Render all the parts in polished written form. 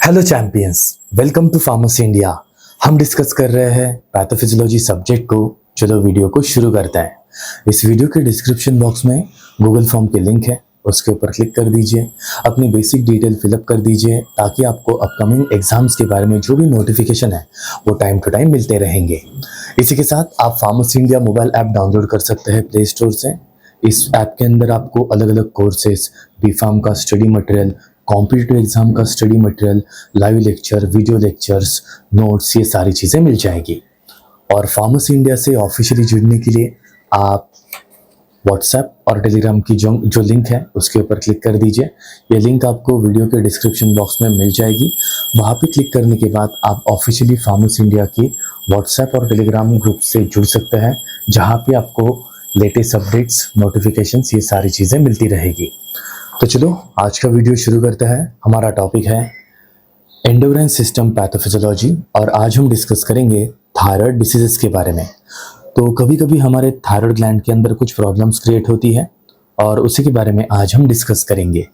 Hello champions, welcome to pharmacy India. हम discuss कर रहे हैं पैथोफिजियोलॉजी सब्जेक्ट को। चलो वीडियो को शुरू करते हैं। इस वीडियो के डिस्क्रिप्शन बॉक्स में गूगल फॉर्म के लिंक है, उसके ऊपर क्लिक कर दीजिए। अपनी बेसिक डिटेल फिलअप कर दीजिए ताकि आपको अपकमिंग एग्जाम्स के बारे में जो भी नोटिफिकेशन है वो टाइम टू टाइम मिलते रहेंगे। इसी के साथ आप pharmacy India mobile app download कर सकते हैं प्ले स्टोर से। इस ऐप के अंदर आपको अलग अलग कोर्सेज, बी फार्म का स्टडी मटेरियल, कॉम्पिटिटिव एग्जाम का study material, live lecture, video lectures, notes, ये सारी चीज़ें मिल जाएगी। और फार्मेसी इंडिया से ऑफिशियली जुड़ने के लिए आप व्हाट्सएप और टेलीग्राम की जो लिंक है उसके ऊपर क्लिक कर दीजिए। ये लिंक आपको वीडियो के डिस्क्रिप्शन बॉक्स में मिल जाएगी। वहाँ पे क्लिक करने के बाद आप ऑफिशियली फार्मेसी इंडिया की व्हाट्सएप और टेलीग्राम ग्रुप से जुड़ सकते हैं, जहाँ पे आपको लेटेस्ट अपडेट्स, नोटिफिकेशंस, ये सारी चीज़ें मिलती रहेगी। तो चलो आज का वीडियो शुरू करते हैं। हमारा टॉपिक है एंडोक्राइन सिस्टम पैथोफिजियोलॉजी और आज हम डिस्कस करेंगे थायराइड डिसीजेस के बारे में। तो कभी कभी हमारे थायराइड ग्लैंड के अंदर कुछ प्रॉब्लम्स क्रिएट होती है और उसी के बारे में आज हम डिस्कस करेंगे।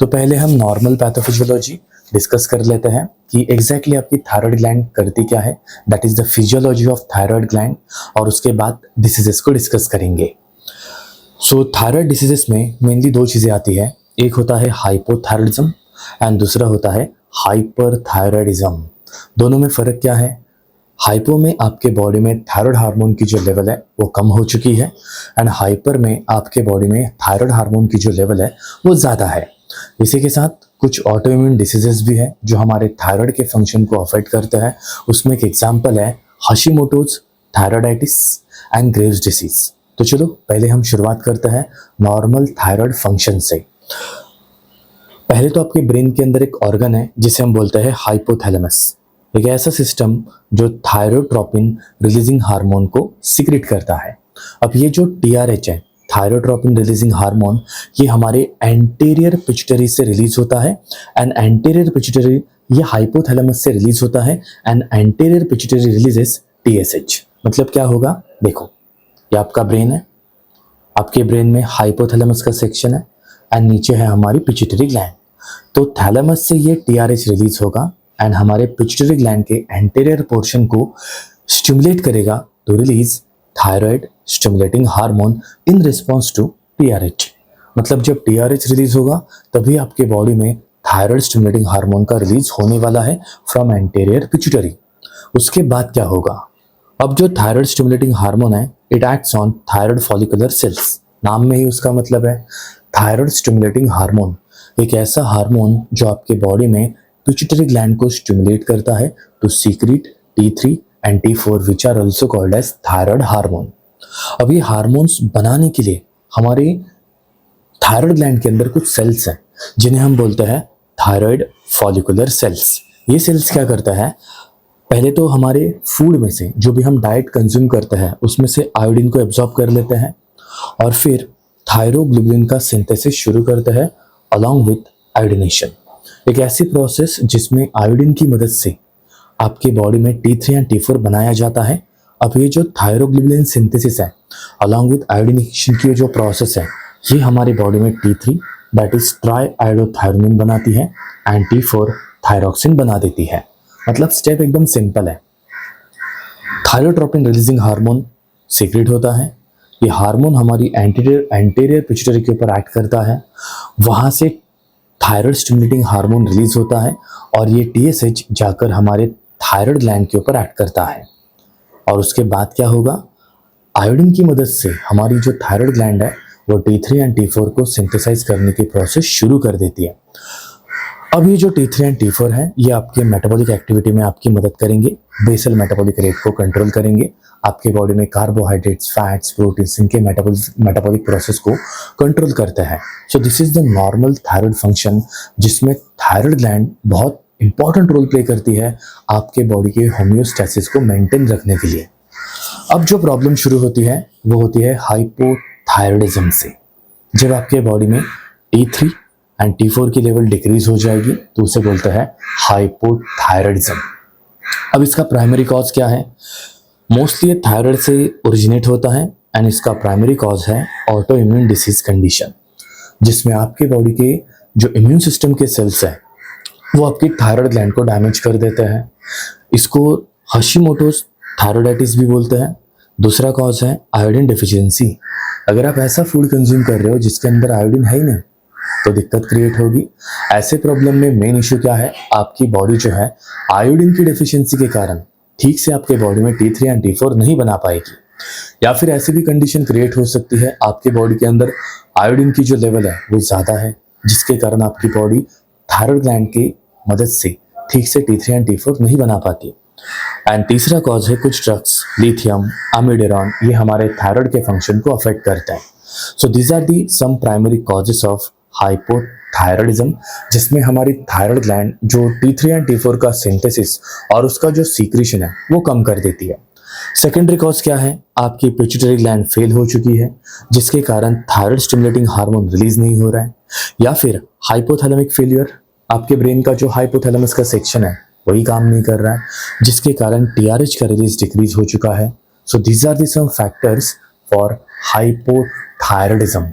तो पहले हम नॉर्मल पैथोफिजियोलॉजी डिस्कस कर लेते हैं कि एग्जैक्टली आपकी थायराइड ग्लैंड करती क्या है, that is the physiology of thyroid gland, और उसके बाद डिसीजेस को डिस्कस करेंगे। सो थायराइड डिसीजेस में मेनली दो चीज़ें आती है, एक होता है हाइपोथायराइडिज्म एंड दूसरा होता है हाइपरथायराइडिज्म। दोनों में फ़र्क क्या है? हाइपो में आपके बॉडी में थायराइड हार्मोन की जो लेवल है वो कम हो चुकी है एंड हाइपर में आपके बॉडी में थायराइड हार्मोन की जो लेवल है वो ज़्यादा है। इसी के साथ कुछ ऑटोइम्यून डिसीजेस भी है जो हमारे थायराइड के फंक्शन को अफेक्ट करते हैं। उसमें एक एग्जाम्पल है हाशिमोटोज, थायराइडाइटिस एंड ग्रेव्स डिसीज। तो चलो पहले हम शुरुआत करते हैं नॉर्मल थायराइड फंक्शन से। पहले तो आपके ब्रेन के अंदर एक ऑर्गन है जिसे हम बोलते हैं हाइपोथैलेमस, एक ऐसा सिस्टम जो थायरोट्रोपिन रिलीजिंग हार्मोन को सीक्रेट करता है। अब ये जो TRH है, थायरोट्रोपिन रिलीजिंग हार्मोन, ये हमारे एंटीरियर पिट्यूटरी से रिलीज होता है एंड एंटीरियर पिट्यूटरी ये हाइपोथैलेमस से रिलीज होता है and anterior pituitary releases TSH। मतलब क्या होगा, देखो ये आपका ब्रेन है, आपके ब्रेन में हाइपोथैलेमस का सेक्शन है एंड नीचे है हमारी पिट्यूटरी ग्लैंड। तो थैलेमस से ये TRH रिलीज होगा एंड हमारे पिट्यूटरी ग्लैंड के एंटीरियर पोर्शन को स्टिमुलेट करेगा to release thyroid stimulating hormone in response to TRH। मतलब जब TRH रिलीज होगा तभी आपके बॉडी में थायराइड स्टिमुलेटिंग हार्मोन का रिलीज होने वाला है फ्रॉम एंटीरियर पिट्यूटरी। उसके बाद क्या होगा? अब जो थायराइड स्टिमुलेटिंग हार्मोन है it acts on thyroid follicular cells. नाम में ही उसका मतलब है थायराइड स्टिमुलेटिंग हार्मोन, एक ऐसा हार्मोन जो आपके बॉडी में पिट्यूटरी ग्लैंड को स्टिमुलेट करता है to secrete T3 and T4 which are also called as thyroid hormone. अब ये हार्मोन्स बनाने के लिए हमारे थायराइड ग्लैंड के अंदर कुछ सेल्स हैं जिन्हें हम बोलते हैं थायराइड फॉलिकुलर सेल्स। ये सेल्स क्या करता है, पहले तो हमारे फूड में से जो भी हम डाइट कंज्यूम करते हैं उसमें से आयोडीन को एब्जॉर्ब कर लेते हैं और फिर थायरोग्लोबुलिन का सिंथेसिस शुरू करते हैं अलॉन्ग विथ आयोडीनेशन। एक ऐसी प्रोसेस जिसमें आयोडीन की मदद से आपके बॉडी में T3 एंड T4 बनाया जाता है। अब ये जो थायरोग्लोबुलिन सिंथेसिस है अलॉन्ग विथ आयोडीनेशन की जो प्रोसेस है ये हमारे बॉडी में T3 that is try iodothyronine बनाती है एंड T4 थायरोक्सिन बना देती है। मतलब स्टेप एकदम सिंपल है। थायरोट्रोपिन रिलीजिंग हार्मोन सीक्रेट होता है, ये हार्मोन हमारी एंटीरियर पिट्यूटरी के ऊपर एक्ट करता है, वहाँ से थायराइड स्टिमुलेटिंग हार्मोन रिलीज होता है और ये TSH जाकर हमारे थायराइड ग्लैंड के ऊपर एक्ट करता है। और उसके बाद क्या होगा, आयोडीन की मदद से हमारी जो थायराइड ग्लैंड है वो T3 एंड T4 को सिंथेसाइज करने की प्रोसेस शुरू कर देती है। अब ये जो T3 एंड T4 है ये आपके मेटाबॉलिक एक्टिविटी में आपकी मदद करेंगे, बेसल मेटाबॉलिक रेट को कंट्रोल करेंगे, आपके बॉडी में कार्बोहाइड्रेट्स, फैट्स, प्रोटीन्स, इनके मेटाबॉलिक प्रोसेस को कंट्रोल करते हैं। So this is the normal thyroid function जिसमें थायराइड ग्लैंड बहुत इंपॉर्टेंट रोल प्ले करती है आपके बॉडी के होम्योस्टैसिस को मेंटेन रखने के लिए। अब जो प्रॉब्लम शुरू होती है वो होती है हाइपोथायराइडिज्म से। जब आपके बॉडी में T3 एंड T4 की लेवल डिक्रीज हो जाएगी तो उसे बोलते हैं हाइपोथायराइडिज्म। अब इसका प्राइमरी कॉज क्या है? मोस्टली ये थायराइड से ओरिजिनेट होता है एंड इसका प्राइमरी कॉज है ऑटो इम्यून डिसीज कंडीशन, जिसमें आपके बॉडी के जो इम्यून सिस्टम के सेल्स हैं वो आपकी थायराइड ग्लैंड को डैमेज कर देते हैं। इसको हशीमोटोस थायराइडाइटिस भी बोलते हैं। दूसरा कॉज है आयोडीन डिफिशियंसी। अगर आप ऐसा फूड कंज्यूम कर रहे हो जिसके अंदर आयोडीन है ही नहीं तो दिक्कत क्रिएट होगी। ऐसे प्रॉब्लम में मेन इशू क्या है, आपकी बॉडी जो है आयोडीन की डिफिशियंसी के कारण ठीक से आपके बॉडी में T3 एंड T4 नहीं बना पाएगी। या फिर ऐसी भी कंडीशन क्रिएट हो सकती है आपकी बॉडी के अंदर आयोडीन की जो लेवल है वो ज़्यादा है, जिसके कारण आपकी बॉडी थायराइड ग्लैंड की मदद से ठीक से T3 एंड T4 नहीं बना पाती। एंड तीसरा कॉज है कुछ ड्रग्स, लिथियम, अमिडेरॉन, ये हमारे थायराइड के फंक्शन को अफेक्ट करता है। So these are the some primary causes of hypothyroidism, जिसमें हमारी थायराइड ग्लैंड जो T3 एंड T4 का सिंथेसिस और उसका जो सीक्रेशन है वो कम कर देती है। सेकेंडरी कॉज क्या है, आपकी पिट्यूटरी ग्लैंड फेल हो चुकी है जिसके कारण थायराइड स्टिमुलेटिंग हार्मोन रिलीज नहीं हो रहा है। या फिर हाइपोथैलेमिक फेलियर, आपके ब्रेन का जो हाइपोथैलेमस का सेक्शन है वही काम नहीं कर रहा है जिसके कारण TRH का रिलीज डिक्रीज हो चुका है। So these are the some factors for hypothyroidism,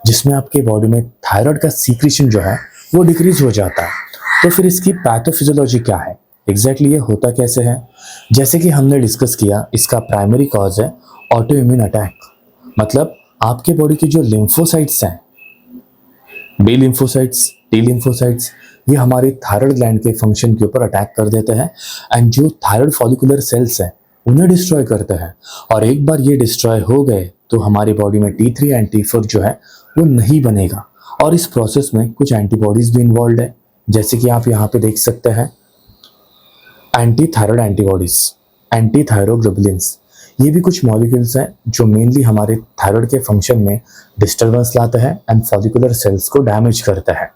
जिसमें आपके बॉडी में थायराइड का सीक्रेशन जो है वो डिक्रीज हो जाता है। तो फिर इसकी पैथोफिजियोलॉजी क्या है, एग्जैक्टली ये होता कैसे है? जैसे कि हमने डिस्कस किया, इसका प्राइमरी कॉज है ऑटो इम्यून अटैक। मतलब आपके बॉडी की जो लिम्फोसाइट्स हैं, बी लिम्फोसाइट्स, टी लिम्फोसाइट्स, ये हमारी थायराइड ग्लैंड के फंक्शन के ऊपर अटैक कर देते हैं एंड जो थायराइड फॉलिकुलर सेल्स हैं उन्हें डिस्ट्रॉय करते हैं। और एक बार ये डिस्ट्रॉय हो गए तो हमारी बॉडी में T3 एंड T4 जो है वो नहीं बनेगा। और इस प्रोसेस में कुछ एंटीबॉडीज भी इन्वॉल्व है, जैसे कि आप यहाँ पे देख सकते हैं एंटी थायराइड एंटीबॉडीज, एंटी थायरोग्लोबुलिन्स। ये भी कुछ मॉलिक्यूल्स हैं जो मेनली हमारे थायराइड के फंक्शन में डिस्टर्बेंस लाते हैं एंड फॉलिकुलर सेल्स को डैमेज करता है।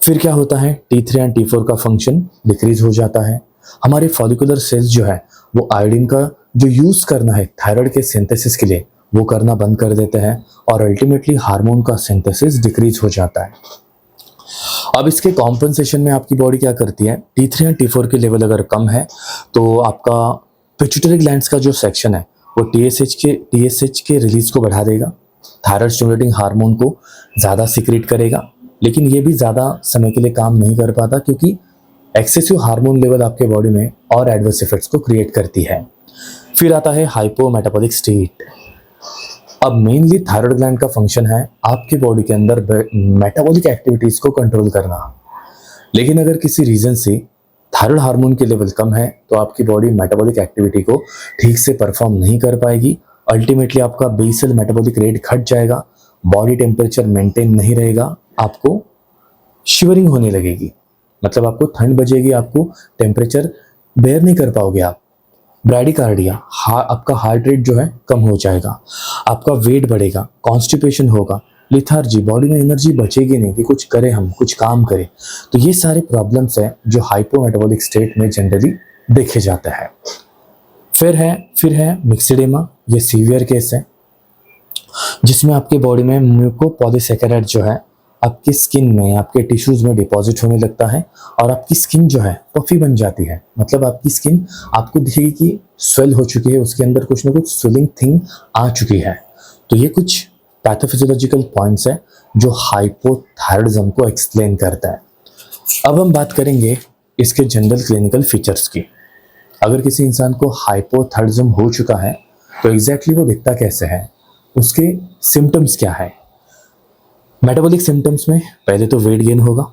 फिर क्या होता है, T3 एंड T4 का फंक्शन डिक्रीज हो जाता है। हमारे फॉलिकुलर सेल्स जो है वो आयोडीन का जो यूज करना है थायराइड के सिंथेसिस के लिए वो करना बंद कर देते हैं और अल्टीमेटली हार्मोन का सिंथेसिस डिक्रीज हो जाता है। अब इसके कॉम्पनसेशन में आपकी बॉडी क्या करती है, T3 एंड T4 की लेवल अगर कम है तो आपका पिट्यूटरी ग्लैंड्स का जो सेक्शन है वो TSH के रिलीज को बढ़ा देगा, थायराइड स्टिमुलेटिंग हार्मोन को ज़्यादा सीक्रेट करेगा। लेकिन ये भी ज़्यादा समय के लिए काम नहीं कर पाता क्योंकि एक्सेसिव हार्मोन लेवल आपके बॉडी में और एडवर्स इफेक्ट्स को क्रिएट करती है। फिर आता है हाइपोमेटाबॉलिक स्टेट। अब मेनली थायराइड ग्लैंड का फंक्शन है आपकी बॉडी के अंदर मेटाबॉलिक एक्टिविटीज़ को कंट्रोल करना। लेकिन अगर किसी रीज़न से थायराइड हार्मोन के लेवल कम है तो आपकी बॉडी मेटाबॉलिक एक्टिविटी को ठीक से परफॉर्म नहीं कर पाएगी। अल्टीमेटली आपका बेसल मेटाबॉलिक रेट घट जाएगा, बॉडी टेम्परेचर मेंटेन नहीं रहेगा, आपको शिवरिंग होने लगेगी, मतलब आपको ठंड बजेगी, आपको टेम्परेचर बेयर नहीं कर पाओगे आप। ब्रैडिकार्डिया, आपका हार्ट रेट जो है कम हो जाएगा, आपका वेट बढ़ेगा, कॉन्स्टिपेशन होगा, लिथार्जी, बॉडी में एनर्जी बचेगी नहीं कि कुछ करें, हम कुछ काम करें। तो ये सारे प्रॉब्लम्स हैं जो हाइपोमेटाबॉलिक स्टेट में जनरली देखे जाते हैं। फिर है मिक्सिडेमा। ये सीवियर केस है जिसमें आपके बॉडी में म्यूकोपॉलीसैकेराइड जो है आपकी स्किन में, आपके टिश्यूज में डिपॉजिट होने लगता है और आपकी स्किन जो है पफी बन जाती है। मतलब आपकी स्किन आपको दिखेगी कि स्वेल हो चुकी है, उसके अंदर कुछ ना कुछ स्वेलिंग थिंग आ चुकी है। तो ये कुछ पैथोफिजियोलॉजिकल पॉइंट्स है जो हाइपोथायराइडिज्म को एक्सप्लेन करता है। अब हम बात करेंगे इसके जनरल क्लिनिकल फीचर्स की। अगर किसी इंसान को हाइपोथायराइडिज्म हो चुका है तो एग्जैक्टली वो दिखता कैसे है, उसके सिम्टम्स क्या है। मेटाबॉलिक सिम्टम्स में पहले तो वेट गेन होगा,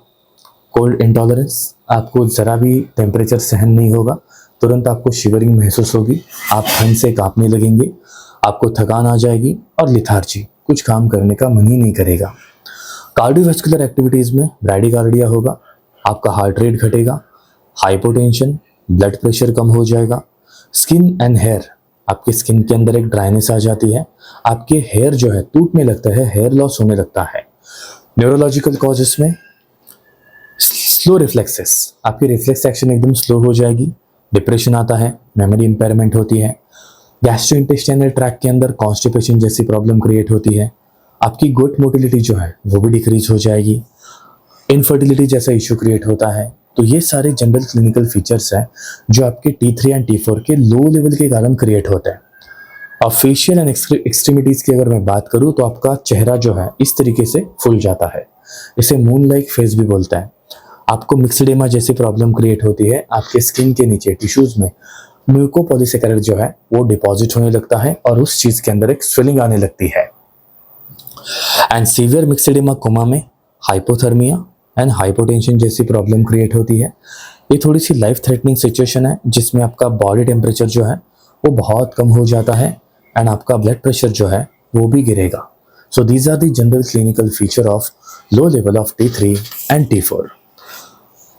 कोल्ड इंटॉलरेंस, आपको ज़रा भी टेम्परेचर सहन नहीं होगा, तुरंत आपको शिवरिंग महसूस होगी, आप ठंड से कांपने लगेंगे, आपको थकान आ जाएगी और लिथार्जी, कुछ काम करने का मन ही नहीं करेगा। कार्डियोवैस्कुलर एक्टिविटीज़ में ब्रैडिकार्डिया होगा, आपका हार्ट रेट घटेगा, हाइपोटेंशन, ब्लड प्रेशर कम हो जाएगा। स्किन एंड हेयर, आपकी स्किन के अंदर एक ड्राइनेस आ जाती है, आपके हेयर जो है टूटने लगता है, हेयर लॉस होने लगता है। न्यूरोलॉजिकल कॉजेस में स्लो रिफ्लेक्सेस, आपकी रिफ्लेक्स एक्शन एकदम स्लो हो जाएगी, डिप्रेशन आता है, मेमोरी इंपेयरमेंट होती है, गैस्ट्रोइंटेस्टाइनल ट्रैक्ट के अंदर कॉन्स्टिपेशन जैसी प्रॉब्लम क्रिएट होती है, आपकी गुड मोटिलिटी जो है वो भी डिक्रीज हो जाएगी, इनफर्टिलिटी जैसा इशू क्रिएट होता है। तो ये सारे जनरल क्लिनिकल फीचर्स हैं जो आपके T3 एंड T4 के लो लेवल के कारण क्रिएट होते हैं। और फेशियल एंड एक्सट्रीमिटीज़ की अगर मैं बात करूँ तो आपका चेहरा जो है इस तरीके से फूल जाता है, इसे मून लाइक फेस भी बोलता है। आपको मिक्सडेमा जैसी प्रॉब्लम क्रिएट होती है, आपके स्किन के नीचे टिश्यूज में म्यूकोपॉलीसेकेराइड जो है वो डिपॉजिट होने लगता है और उस चीज के अंदर एक स्वेलिंग आने लगती है। एंड सीवियर मिक्सडेमा कोमा में हाइपोथर्मिया एंड हाइपोटेंशन जैसी प्रॉब्लम क्रिएट होती है। ये थोड़ी सी लाइफ थ्रेटनिंग सिचुएशन है जिसमें आपका बॉडी टेम्परेचर जो है वो बहुत कम हो जाता है एंड आपका ब्लड प्रेशर जो है वो भी गिरेगा। So these are the general clinical feature of low level of T3 and T4।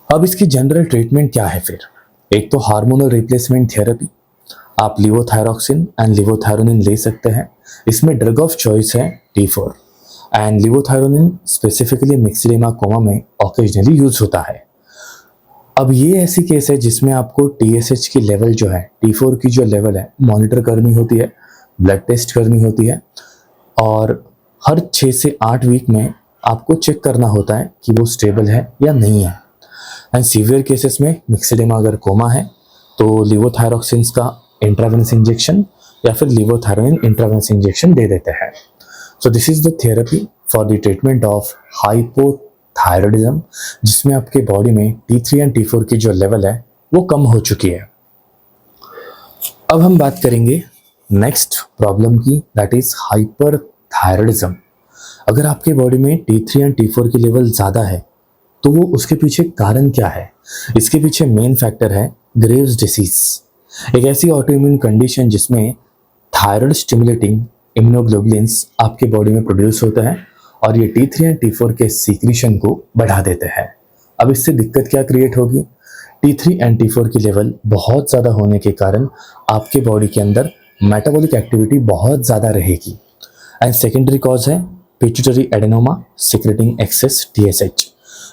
अब इसकी जनरल ट्रीटमेंट क्या है फिर? एक तो हार्मोनल रिप्लेसमेंट थेरेपी, आप लिवोथायरॉक्सिन एंड लिवोथायरोनिन ले सकते हैं। इसमें ड्रग ऑफ चॉइस है T4 एंड लिवोथायरोनिन स्पेसिफिकली मिक्सडेमा कोमा में ऑकेजनली यूज होता है। अब ये ऐसी केस है जिसमें आपको TSH की लेवल जो है, T4 की जो लेवल है मॉनिटर करनी होती है, ब्लड टेस्ट करनी होती है और हर 6 से 8 वीक में आपको चेक करना होता है कि वो स्टेबल है या नहीं है। एंड सीवियर केसेस में मिक्सडेमा अगर कोमा है तो लिवोथायरॉक्सिन्स का इंट्रावेनस इंजेक्शन या फिर लिवोथायरोनिन इंट्रावेनस इंजेक्शन दे देते हैं। So this is the therapy for the treatment of hypothyroidism, जिसमें आपके बॉडी में T3 एंड T4 की जो लेवल है वो कम हो चुकी है। अब हम बात करेंगे नेक्स्ट प्रॉब्लम की, दैट इज हाइपरथायरॉयडिज्म। अगर आपके बॉडी में T3 एंड T4 की लेवल ज़्यादा है तो वो उसके पीछे कारण क्या है? इसके पीछे मेन फैक्टर है ग्रेव्स डिसीज, एक ऐसी ऑटोइम्यून कंडीशन जिसमें थायराइड स्टिमुलेटिंग इम्यूनोग्लोबुलिन्स आपके बॉडी में प्रोड्यूस होते हैं और ये T3 एंड T4 के सीक्रेशन को बढ़ा देते हैं। अब इससे दिक्कत क्या क्रिएट होगी? T3 एंड T4 की लेवल बहुत ज़्यादा होने के कारण आपके बॉडी के अंदर मेटाबॉलिक एक्टिविटी बहुत ज़्यादा रहेगी। एंड सेकेंडरी कॉज है pituitary adenoma secreting excess TSH।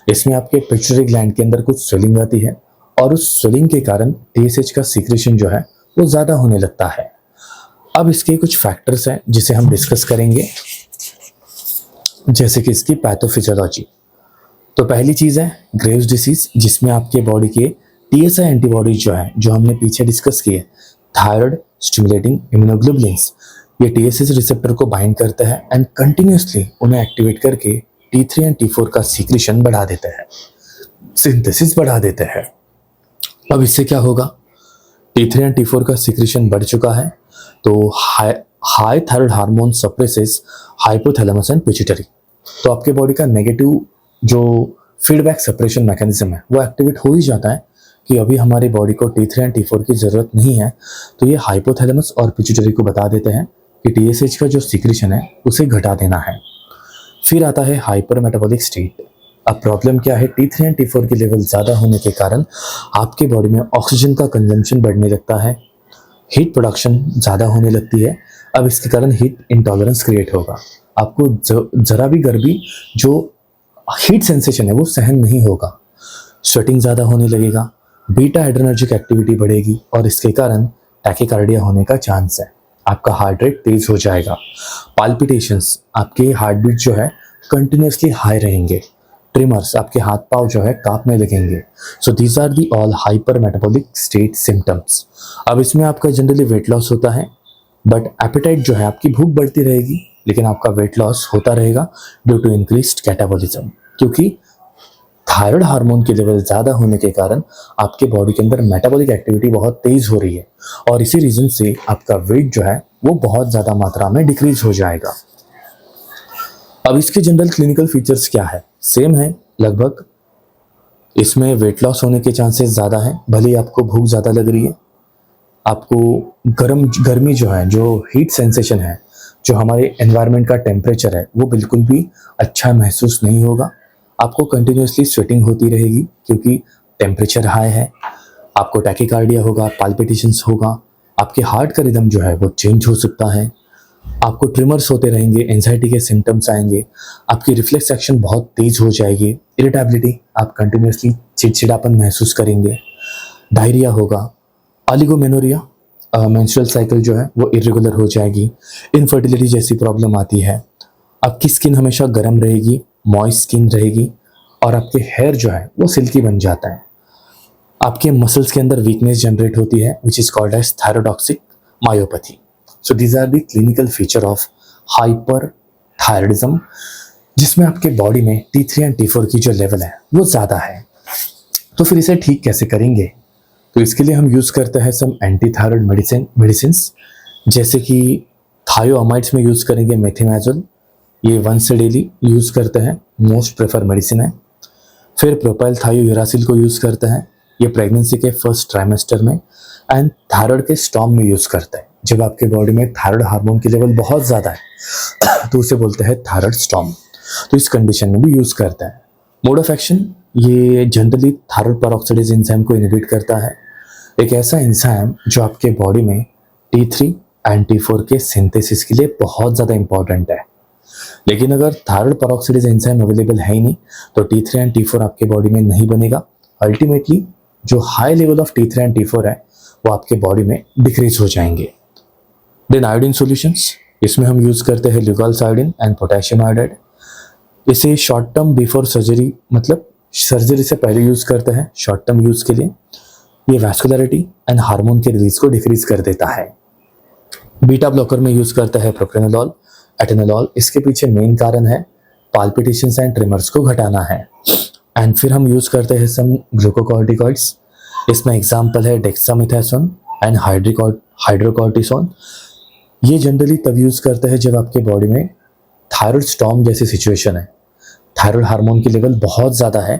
इसमें आपके पिट्यूटरी ग्लैंड के अंदर कुछ स्वेलिंग आती है और उस स्वेलिंग के कारण TSH का सीक्रेशन जो है वो ज़्यादा होने लगता है। अब इसके कुछ फैक्टर्स हैं जिसे हम डिस्कस करेंगे, जैसे कि इसकी पैथोफिजियोलॉजी। तो पहली चीज़ है ग्रेव्स डिसीज, जिसमें आपके बॉडी के TSI एंटीबॉडीज जो है, जो हमने पीछे डिस्कस किए, थायराइड स्टिमुलेटिंग इम्यूनोग्लोबुलिन्स, ये TSH रिसेप्टर को बाइंड करते हैं एंड कंटिन्यूसली उन्हें एक्टिवेट करके T3 एंड T4 का सीक्रेशन बढ़ा देते हैं, सिंथेसिस बढ़ा देते हैं। अब इससे क्या होगा? T3 एंड T4 का सीक्रेशन बढ़ चुका है तो high thyroid hormone suppresses hypothalamus and pituitary, तो आपके बॉडी का नेगेटिव जो फीडबैक सेपरेशन मैकेनिज्म है वो एक्टिवेट हो ही जाता है कि अभी हमारी बॉडी को T3 एंड T4 की ज़रूरत नहीं है। तो ये हाइपोथैलेमस और पिट्यूटरी को बता देते हैं कि TSH का जो सीक्रेशन है उसे घटा देना है। फिर आता है हाइपर मेटाबॉलिक स्टेट। अब प्रॉब्लम क्या है? T3 एंड T4 की लेवल ज़्यादा होने के कारण आपके बॉडी में ऑक्सीजन का कंजम्पशन बढ़ने लगता है, हीट प्रोडक्शन ज़्यादा होने लगती है। अब इसके कारण हीट इंटॉलरेंस क्रिएट होगा, आपको ज़रा भी गर्मी जो हीट सेंसेशन है वो सहन नहीं होगा, स्वेटिंग ज़्यादा होने लगेगा, बीटा एड्रेनर्जिक एक्टिविटी बढ़ेगी और इसके कारण टैकीकार्डिया होने का चांस है। आपका हार्ट रेट तेज हो जाएगा, पाल्पिटेशंस, आपके हार्ट बीट जो है कंटिन्यूसली हाई रहेंगे, ट्रिमर्स, आपके हाथ पाँव जो है कांपने लगेंगे। So these are the all hyper metabolic state symptoms. अब इसमें आपका जनरली वेट लॉस होता है, बट एपेटाइट जो है, आपकी भूख बढ़ती रहेगी लेकिन आपका वेट लॉस होता रहेगा ड्यू टू इंक्रीज्ड कैटाबॉलिज्म, क्योंकि थायराइड हार्मोन की लेवल ज़्यादा होने के कारण आपके बॉडी के अंदर मेटाबॉलिक एक्टिविटी बहुत तेज हो रही है और इसी रीज़न से आपका वेट जो है वो बहुत ज़्यादा मात्रा में डिक्रीज हो जाएगा। अब इसके जनरल क्लिनिकल फीचर्स क्या है? सेम है लगभग। इसमें वेट लॉस होने के चांसेस ज़्यादा हैं, भले ही आपको भूख ज़्यादा लग रही है, आपको गर्मी जो है, जो हीट सेंसेशन है, जो हमारे एनवायरनमेंट का टेम्परेचर है वो बिल्कुल भी अच्छा महसूस नहीं होगा, आपको कंटिन्यूसली स्वेटिंग होती रहेगी क्योंकि टेम्परेचर हाई है, आपको टैकीकार्डिया होगा, पाल्पिटेशंस होगा, आपके हार्ट का रिदम जो है वो चेंज हो सकता है, आपको ट्रिमर्स होते रहेंगे, एंजाइटी के सिम्टम्स आएंगे, आपकी रिफ्लेक्स एक्शन बहुत तेज हो जाएगी, इरिटेबिलिटी, आप कंटिन्यूसली चिड़चिड़ापन महसूस करेंगे, डायरिया होगा, ऑलिगोमेनोरिया, मेंस्ट्रुअल साइकिल जो है वो इरेगुलर हो जाएगी, इनफर्टिलिटी जैसी प्रॉब्लम आती है, आपकी स्किन हमेशा गर्म रहेगी, मॉइस्ट स्किन रहेगी और आपके हेयर जो है वो सिल्की बन जाता है, आपके मसल्स के अंदर वीकनेस जनरेट होती है which is called as thyrotoxic myopathy. So these are the clinical feature of hyperthyroidism, जिसमें आपके बॉडी में T3 एंड T4 की जो लेवल है वो ज़्यादा है। तो फिर इसे ठीक कैसे करेंगे? तो इसके लिए हम यूज़ करते हैं सम एंटी थायराइड मेडिसिन्स, जैसे कि थायोअमाइड्स में यूज़ करेंगे मेथिमाजोल, ये वंस डेली यूज़ करते हैं, मोस्ट प्रेफर मेडिसिन है। फिर प्रोपाइल थायोयूरासिल को यूज़ करते हैं, ये प्रेगनेंसी के फर्स्ट ट्राइमेस्टर में एंड थायराइड के स्टॉर्म में यूज़ करते हैं। जब आपके बॉडी में थायराइड हार्मोन की लेवल बहुत ज़्यादा है तो उसे बोलते हैं थायराइड स्टॉर्म, तो इस कंडीशन में भी यूज़ करते हैं। मोड ऑफ एक्शन, ये जनरली थायराइड पेरोक्साइडेज एंजाइम को इनहिबिट करता है, एक ऐसा एंजाइम जो आपके बॉडी में T3 एंड T4 के सिंथेसिस के लिए बहुत ज़्यादा इंपॉर्टेंट है। लेकिन अगर थायराइड पेरोक्साइडेज एंजाइम अवेलेबल है ही नहीं तो T3 एंड T4 आपके बॉडी में नहीं बनेगा। अल्टीमेटली जो high level of T3 and T4 है वो आपके बॉडी में डिक्रीज हो जाएंगे। देन आयोडीन सॉल्यूशंस, इसमें हम यूज़ करते हैं ल्यूकाल्स आयोडीन एंड पोटेशियम आयोडाइड। इसे शॉर्ट टर्म बिफोर सर्जरी, मतलब सर्जरी से पहले यूज़ करते हैं शॉर्ट टर्म यूज़ के लिए। ये वैस्कुलरिटी एंड हार्मोन के रिलीज को डिक्रीज कर देता है। बीटा ब्लॉकर में यूज़ करता है प्रोप्रेनोलॉल, एटेनोलॉल। इसके पीछे मेन कारण है पाल्पिटेशंस एंड ट्रिमर्स को घटाना है। एंड फिर हम यूज़ करते हैं सम ग्लूकोकॉर्टिकॉइड्स, इसमें एग्जाम्पल है डेक्सामेथासोन एंड हाइड्रोकॉर्टिसोन। ये जनरली तब यूज़ करते हैं जब आपके बॉडी में थायराइड स्टॉर्म जैसी सिचुएशन है, थायराइड हार्मोन की लेवल बहुत ज़्यादा है,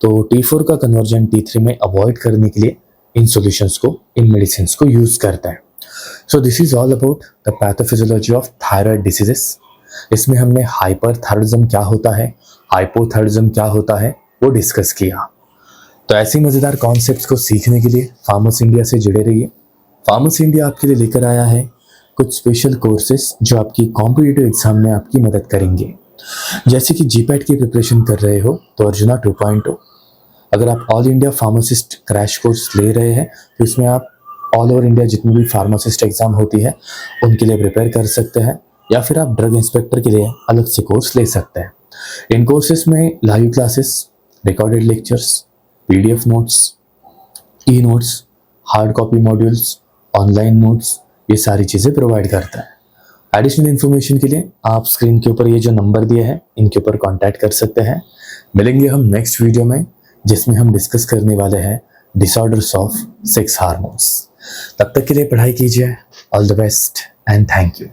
तो T4 का कन्वर्जन T3 में अवॉइड करने के लिए इन सॉल्यूशंस को, इन मेडिसिन को यूज़ करता है। So this is all about the pathophysiology of thyroid diseases. इसमें हमने हाइपरथायराइडिज्म क्या होता है, हाइपोथायराइडिज्म क्या होता है, वो डिस्कस किया। तो ऐसी मज़ेदार कॉन्सेप्ट्स को सीखने के लिए फार्मस इंडिया से जुड़े रहिए। फार्मस इंडिया आपके लिए लेकर आया है कुछ स्पेशल कोर्सेज जो आपकी कॉम्पिटिटिव एग्जाम में आपकी मदद करेंगे। जैसे कि जीपैट की प्रिपरेशन कर रहे हो तो अर्जुना 2.0, अगर आप all India pharmacist crash course ले रहे हैं तो इसमें आप ऑल ओवर इंडिया जितनी भी फार्मासिस्ट एग्जाम होती है उनके लिए प्रिपेयर कर सकते हैं, या फिर आप ड्रग इंस्पेक्टर के लिए अलग से कोर्स ले सकते हैं। इन कोर्सेज में live classes, recorded lectures, PDF notes, e notes, hard copy modules, online notes, ये सारी चीज़ें प्रोवाइड करता है। एडिशनल इन्फॉर्मेशन के लिए आप स्क्रीन के ऊपर ये जो नंबर दिए हैं इनके ऊपर कांटेक्ट कर सकते हैं। मिलेंगे हम नेक्स्ट वीडियो में जिसमें हम डिस्कस करने वाले हैं डिसऑर्डर्स ऑफ सेक्स हार्मोन्स। तब तक के लिए पढ़ाई कीजिए। All the best and thank you.